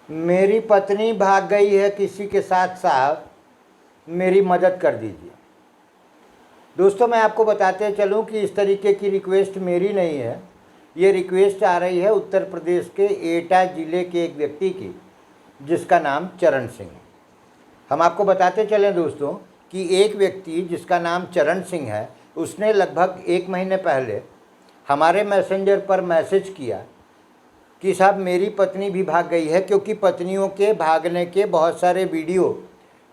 मेरी पत्नी भाग गई है किसी के साथ साहब, मेरी मदद कर दीजिए। दोस्तों मैं आपको बताते चलूं कि इस तरीके की रिक्वेस्ट मेरी नहीं है। ये रिक्वेस्ट आ रही है उत्तर प्रदेश के एटा ज़िले के एक व्यक्ति की, जिसका नाम चरण सिंह है। हम आपको बताते चलें दोस्तों कि एक व्यक्ति जिसका नाम चरण सिंह है, उसने लगभग 1 महीने पहले हमारे मैसेंजर पर मैसेज किया कि साहब मेरी पत्नी भी भाग गई है, क्योंकि पत्नियों के भागने के बहुत सारे वीडियो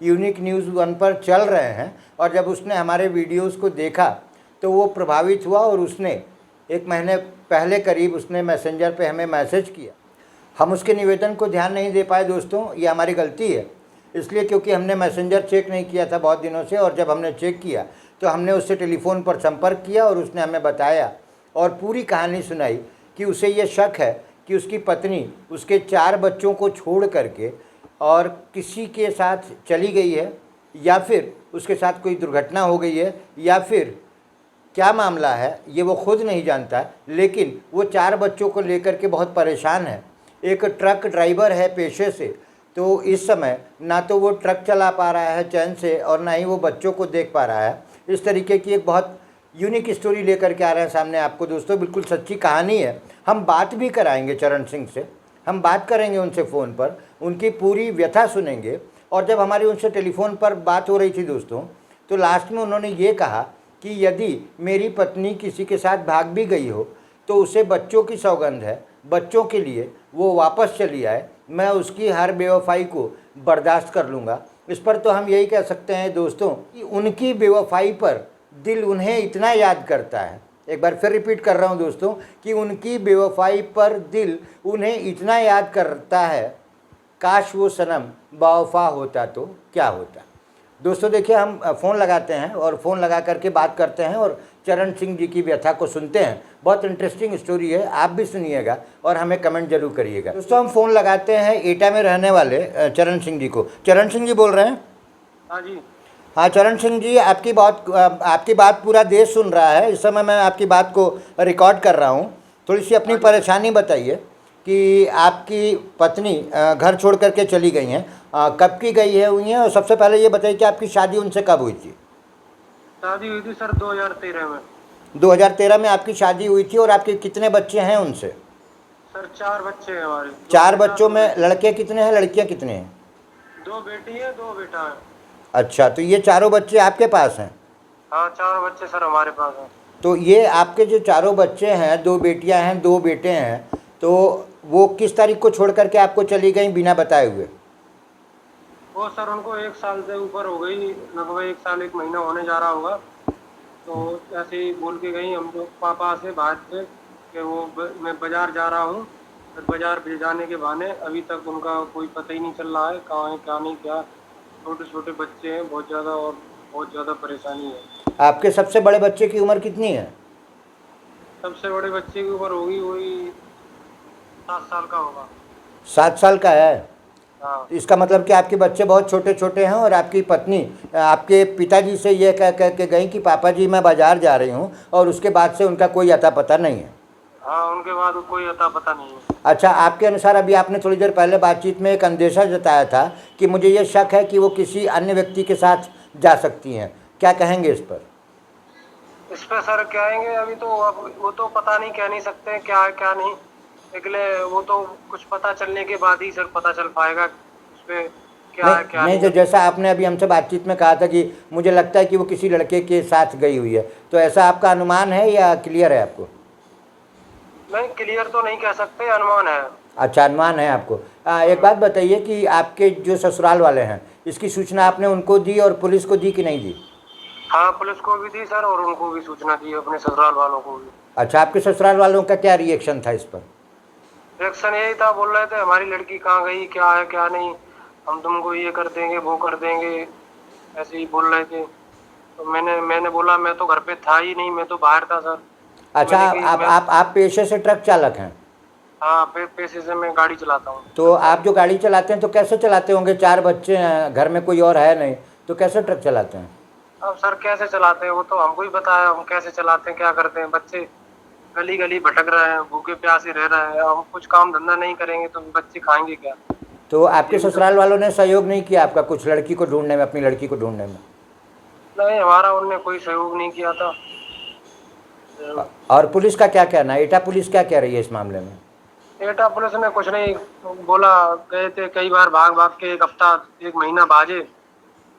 यूनिक न्यूज़ 1 पर चल रहे हैं। और जब उसने हमारे वीडियोस को देखा तो वो प्रभावित हुआ और उसने 1 महीने पहले करीब उसने मैसेंजर पे हमें मैसेज किया। हम उसके निवेदन को ध्यान नहीं दे पाए दोस्तों, ये हमारी गलती है, इसलिए क्योंकि हमने मैसेंजर चेक नहीं किया था बहुत दिनों से। और जब हमने चेक किया तो हमने उससे टेलीफोन पर संपर्क किया और उसने हमें बताया और पूरी कहानी सुनाई कि उसे ये शक है कि उसकी पत्नी उसके 4 बच्चों को छोड़ करके और किसी के साथ चली गई है, या फिर उसके साथ कोई दुर्घटना हो गई है, या फिर क्या मामला है ये वो खुद नहीं जानता। लेकिन वो 4 बच्चों को लेकर के बहुत परेशान है। एक ट्रक ड्राइवर है पेशे से, तो इस समय ना तो वो ट्रक चला पा रहा है चैन से और ना ही वो बच्चों को देख पा रहा है। इस तरीके की एक बहुत यूनिक स्टोरी लेकर के आ रहे हैं सामने आपको दोस्तों, बिल्कुल सच्ची कहानी है। हम बात भी कराएंगे चरण सिंह से, हम बात करेंगे उनसे फ़ोन पर, उनकी पूरी व्यथा सुनेंगे। और जब हमारी उनसे टेलीफोन पर बात हो रही थी दोस्तों, तो लास्ट में उन्होंने ये कहा कि यदि मेरी पत्नी किसी के साथ भाग भी गई हो तो उसे बच्चों की सौगंध है, बच्चों के लिए वो वापस चली आए, मैं उसकी हर बेवफाई को बर्दाश्त कर लूँगा। इस पर तो हम यही कह सकते हैं दोस्तों कि उनकी बेवफाई पर दिल उन्हें इतना याद करता है। एक बार फिर रिपीट कर रहा हूँ दोस्तों कि उनकी बेवफाई पर दिल उन्हें इतना याद करता है, काश वो सनम बावफा होता तो क्या होता। दोस्तों देखिए, हम फ़ोन लगाते हैं और फ़ोन लगा करके बात करते हैं और चरण सिंह जी की व्यथा को सुनते हैं। बहुत इंटरेस्टिंग स्टोरी है, आप भी सुनिएगा और हमें कमेंट जरूर करिएगा। दोस्तों हम फ़ोन लगाते हैं एटा में रहने वाले चरण सिंह जी को। चरण सिंह जी बोल रहे हैं? हाँ जी। हाँ चरण सिंह जी, आपकी बात पूरा देश सुन रहा है। इस समय मैं आपकी बात को रिकॉर्ड कर रहा हूँ। थोड़ी सी अपनी परेशानी बताइए कि आपकी पत्नी घर छोड़ करके चली गई हैं, कब की गई है हुई हैं, और सबसे पहले ये बताइए कि आपकी शादी उनसे कब हुई थी? शादी हुई थी सर 2013 में। 2013 में आपकी शादी हुई थी। और आपके कितने बच्चे हैं उनसे? सर 4 बच्चे हैं हमारे। 4 बच्चों में लड़के कितने हैं, लड़कियां कितने हैं? 2 बेटी है 2 बेटा है। अच्छा, तो ये चारों बच्चे आपके पास हैं? हाँ 4 बच्चे सर हमारे पास हैं। तो ये आपके जो चारों बच्चे हैं, 2 बेटियां हैं 2 बेटे हैं, तो वो किस तारीख को छोड़ करके आपको चली गई बिना बताए हुए? वो सर उनको 1 साल से ऊपर हो गई, लगभग 1 साल 1 महीना होने जा रहा होगा। तो ऐसे ही बोल के गई हम लोग पापा से बाहर से कि मैं बाजार जा रहा हूँ। फिर बाजार भेजाने के बहाने अभी तक उनका कोई पता ही नहीं चल रहा है, कहाँ है क्या नहीं क्या। छोटे छोटे बच्चे हैं बहुत ज़्यादा, और बहुत ज़्यादा परेशानी है। आपके सबसे बड़े बच्चे की उम्र कितनी है? सबसे बड़े बच्चे की उम्र होगी वही 7 साल का होगा। 7 साल का है? हाँ। इसका मतलब कि आपके बच्चे बहुत छोटे छोटे हैं और आपकी पत्नी आपके पिताजी से ये कह कह के गई कि पापा जी मैं बाज़ार जा रही हूँ, और उसके बाद से उनका कोई अता पता नहीं है? हाँ उनके बाद कोई अता पता नहीं है। अच्छा, आपके अनुसार अभी आपने थोड़ी देर पहले बातचीत में एक अंदेशा जताया था कि मुझे ये शक है कि वो किसी अन्य व्यक्ति के साथ जा सकती हैं, क्या कहेंगे इस पर? इस पे सर क्या आएंगे, अभी तो अब वो तो पता नहीं, कह नहीं सकते क्या है क्या नहीं। निकले वो तो कुछ पता चलने के बाद ही सर पता चल पाएगा उस पे क्या नहीं है क्या नहीं, नहीं। जो जैसा आपने अभी हमसे बातचीत में कहा था कि मुझे लगता है कि वो किसी लड़के के साथ गई हुई है, तो ऐसा आपका अनुमान है या क्लियर है आपको? नहीं क्लियर तो नहीं कह सकते, अनुमान है। अच्छा, अनुमान है आपको। एक बात बताइए कि आपके जो ससुराल वाले हैं, इसकी सूचना आपने उनको दी और पुलिस को दी कि नहीं दी? हाँ पुलिस को भी दी सर, और उनको भी सूचना दी, अपने ससुराल वालों को भी। अच्छा, आपके ससुराल वालों का क्या रिएक्शन था इस पर? रिएक्शन यही था, बोल रहे थे हमारी लड़की कहाँ गई, क्या है क्या नहीं, हम तुमको ये कर देंगे वो कर देंगे, ऐसे ही बोल रहे थे। तो मैंने बोला मैं तो घर पे था ही नहीं, मैं तो बाहर था सर। अच्छा, मैंने कि मैं आप पेशे से ट्रक चालक हैं? हाँ पैसे से मैं गाड़ी चलाता हूँ। तो आप जो गाड़ी चलाते हैं तो कैसे चलाते होंगे? 4 बच्चे हैं, घर में कोई और है नहीं, तो कैसे ट्रक चलाते हैं? अब सर कैसे चलाते हैं वो तो हमको ही बताया, हम कैसे चलाते हैं क्या करते हैं। बच्चे गली गली भटक रहे हैं, भूखे प्यासे रह रहे हैं, हम कुछ काम धंधा नहीं करेंगे तो बच्चे खाएंगे क्या। तो आपके ससुराल वालों ने सहयोग नहीं किया आपका कुछ लड़की को ढूंढने में, अपनी लड़की को ढूंढने में? नहीं, हमारा उनने कोई सहयोग नहीं किया था। और पुलिस का क्या कहना है? एटा पुलिस क्या कह रही है इस मामले में? एटा पुलिस ने कुछ नहीं बोला, गए थे कई बार भाग भाग के, एक हफ्ता एक महीना भागे,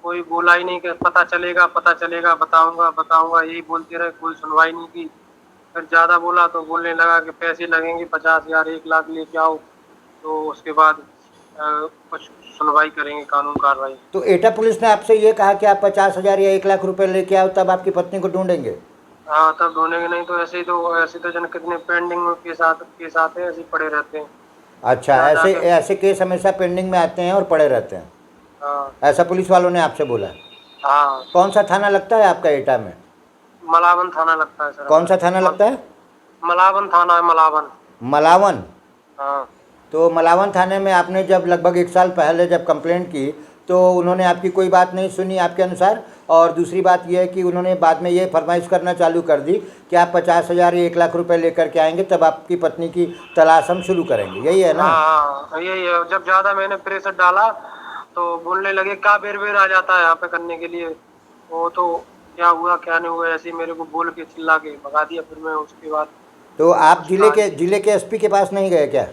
कोई बोला ही नहीं कि पता चलेगा बताऊंगा बताऊंगा, यही बोलते रहे, कोई सुनवाई नहीं की। फिर ज्यादा बोला तो बोलने लगा कि पैसे लगेंगे 50,000 1 लाख लेके आओ, तो उसके बाद कुछ सुनवाई करेंगे, कानून कार्रवाई। तो एटा पुलिस ने आपसे ये कहा कि आप 50,000 या 1 लाख रुपए लेके आओ तब आपकी पत्नी को ढूंढेंगे? हाँ, तब ढूंढेंगे, नहीं तो ऐसे तो जन कितने पेंडिंग में केस आते हैं, ऐसे ही पड़े रहते हैं। अच्छा, ऐसे ऐसे केस हमेशा पेंडिंग में आते हैं और पड़े रहते हैं? हाँ ऐसा पुलिस वालों ने आपसे बोला? हाँ। कौन सा थाना लगता है आपका एटा में? मलावन थाना लगता है सर। कौन सा थाना लगता है? मलावन थाना है, मलावन। मलावन? हाँ। तो मलावन थाने में आपने जब लगभग 1 साल पहले जब कंप्लेंट की तो उन्होंने आपकी कोई बात नहीं सुनी आपके अनुसार? और दूसरी बात यह है कि उन्होंने बाद में ये फरमाइश करना चालू कर दी कि आप 50,000 या 1 लाख रुपए लेकर के आएंगे तब आपकी पत्नी की तलाश हम शुरू करेंगे, यही है ना? हाँ, यही है। जब ज्यादा मैंने प्रेशर डाला तो बोलने लगे क्या बेर बेर आ जाता है यहाँ पे करने के लिए, वो तो क्या हुआ क्या नहीं हुआ, ऐसे ही मेरे को बोल के चिल्ला के भगा दिया। फिर मैं उसके बाद तो आप जिले के एसपी के पास नहीं गए क्या?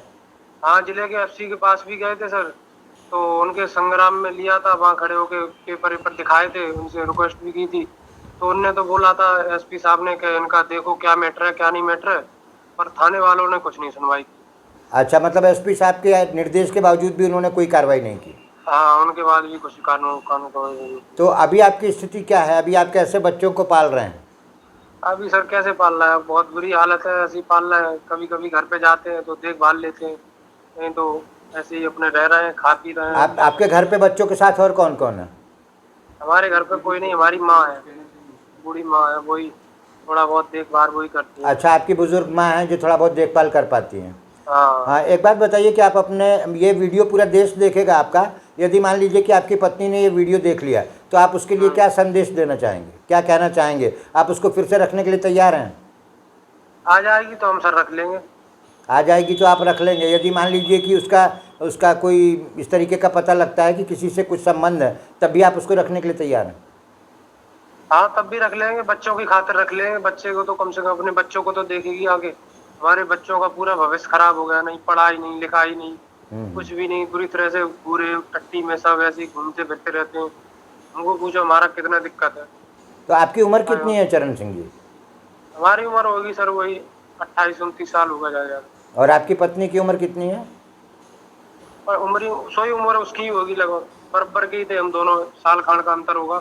हाँ, जिले के एफसी के पास भी गए थे सर, तो उनके संग्राम में लिया था, वहाँ खड़े होके पेपर वेपर दिखाए थे, उनसे रिक्वेस्ट भी की थी। तो उनने तो बोला था एसपी साहब ने कि इनका देखो क्या मैटर है क्या नहीं मैटर है, पर थाने वालों ने कुछ नहीं सुनवाई की। अच्छा, मतलब एसपी साहब के निर्देश के बावजूद भी उन्होंने कोई कार्रवाई नहीं की? हाँ, उनके बाद भी कुछ कानून कानून। तो अभी आपकी स्थिति क्या है? अभी आप कैसे बच्चों को पाल रहे हैं? अभी सर कैसे पाल रहा है, बहुत बुरी हालत है, ऐसे ही पाल रहे हैं। कभी कभी घर पे जाते हैं तो देखभाल लेते हैं, नहीं तो ऐसे ही अपने रह रहे हैं, खा पी रहे हैं। आपके घर पे बच्चों के साथ और कौन कौन है? हमारे घर पे कोई नहीं, हमारी माँ है, बूढ़ी माँ है, वही थोड़ा बहुत देखभाल वही करती है। अच्छा, आपकी बुजुर्ग माँ है जो थोड़ा बहुत देखभाल कर पाती हैं? हाँ। हाँ, एक बात बताइए कि आप अपने ये वीडियो पूरा देश देखेगा आपका, यदि मान लीजिए कि आपकी पत्नी ने ये वीडियो देख लिया तो आप उसके लिए क्या संदेश देना चाहेंगे, क्या कहना चाहेंगे? आप उसको फिर से रखने के लिए तैयार हैं? आ जाएगी तो हम सर रख लेंगे। आ जाएगी तो आप रख लेंगे? यदि मान लीजिए कि उसका कोई इस तरीके का पता लगता है कि किसी से कुछ संबंध है तब भी आप उसको रखने के लिए तैयार हैं? हाँ, तब भी रख लेंगे, बच्चों की खातिर रख लेंगे। बच्चे को तो कम से कम अपने बच्चों को तो देखेगी आगे। हमारे बच्चों का पूरा भविष्य खराब हो गया, नहीं पढ़ाई नहीं लिखाई नहीं, कुछ भी नहीं, पूरी तरह से पूरे टट्टी में सब ऐसे ही घूमते फिरते रहते हैं। हमको पूछो हमारा कितना दिक्कत है। तो आपकी उम्र कितनी है चरण सिंह जी? हमारी उम्र होगी सर वही 28-29 साल होगा जाएगा। और आपकी पत्नी की उम्र कितनी है? और सोई उम्र उसकी ही होगी, लगभग बराबर की थे हम दोनों, साल खान का अंतर होगा।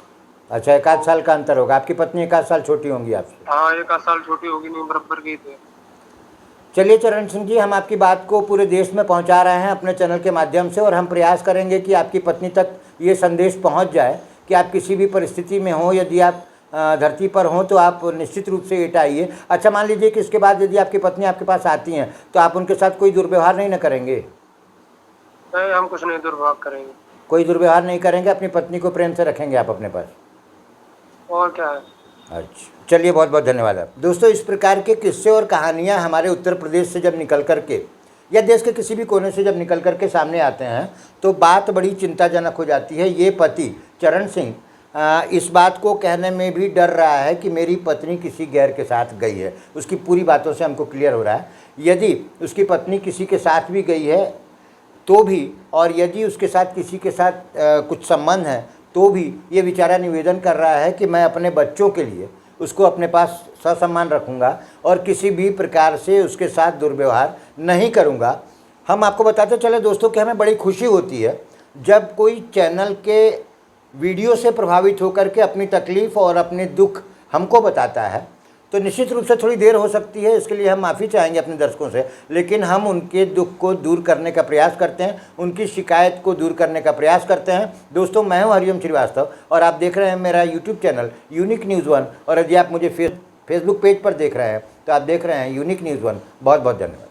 अच्छा, 1 आध साल का अंतर होगा। आपकी पत्नी 1 आध साल छोटी होंगी आपसे? हाँ, 1 आध साल छोटी होगी, नहीं बराबर की थे। चलिए चरण सिंह जी, हम आपकी बात को पूरे देश में पहुंचा रहे हैं अपने चैनल के माध्यम से, और हम प्रयास करेंगे कि आपकी पत्नी तक ये संदेश पहुंच जाए कि आप किसी भी परिस्थिति में हों, यदि आप धरती पर हों तो आप निश्चित रूप से एटा आइए। अच्छा, मान लीजिए कि इसके बाद यदि आपकी पत्नी आपके पास आती हैं तो आप उनके साथ कोई दुर्व्यवहार नहीं न करेंगे? नहीं, हम कुछ नहीं दुर्व्यवहार करेंगे। कोई दुर्व्यवहार नहीं करेंगे, अपनी पत्नी को प्रेम से रखेंगे आप अपने पास? और क्या है। अच्छा, चलिए, बहुत बहुत धन्यवाद आप दोस्तों। इस प्रकार के किस्से और कहानियाँ हमारे उत्तर प्रदेश से जब निकल करके या देश के किसी भी कोने से जब निकल करके सामने आते हैं तो बात बड़ी चिंताजनक हो जाती है। ये पति चरण सिंह इस बात को कहने में भी डर रहा है कि मेरी पत्नी किसी गैर के साथ गई है। उसकी पूरी बातों से हमको क्लियर हो रहा है, यदि उसकी पत्नी किसी के साथ भी गई है तो भी, और यदि उसके साथ किसी के साथ कुछ संबंध है तो भी, ये बेचारा निवेदन कर रहा है कि मैं अपने बच्चों के लिए उसको अपने पास ससम्मान रखूँगा और किसी भी प्रकार से उसके साथ दुर्व्यवहार नहीं करूँगा। हम आपको बताते चले दोस्तों कि हमें बड़ी खुशी होती है जब कोई चैनल के वीडियो से प्रभावित होकर के अपनी तकलीफ़ और अपने दुख हमको बताता है। तो निश्चित रूप से थोड़ी देर हो सकती है, इसके लिए हम माफ़ी चाहेंगे अपने दर्शकों से, लेकिन हम उनके दुख को दूर करने का प्रयास करते हैं, उनकी शिकायत को दूर करने का प्रयास करते हैं। दोस्तों, मैं हूं हरिओम श्रीवास्तव और आप देख रहे हैं मेरा यूट्यूब चैनल यूनिक न्यूज़ 1, और यदि आप मुझे फेसबुक पेज पर देख रहे हैं तो आप देख रहे हैं यूनिक न्यूज़ 1। बहुत बहुत धन्यवाद।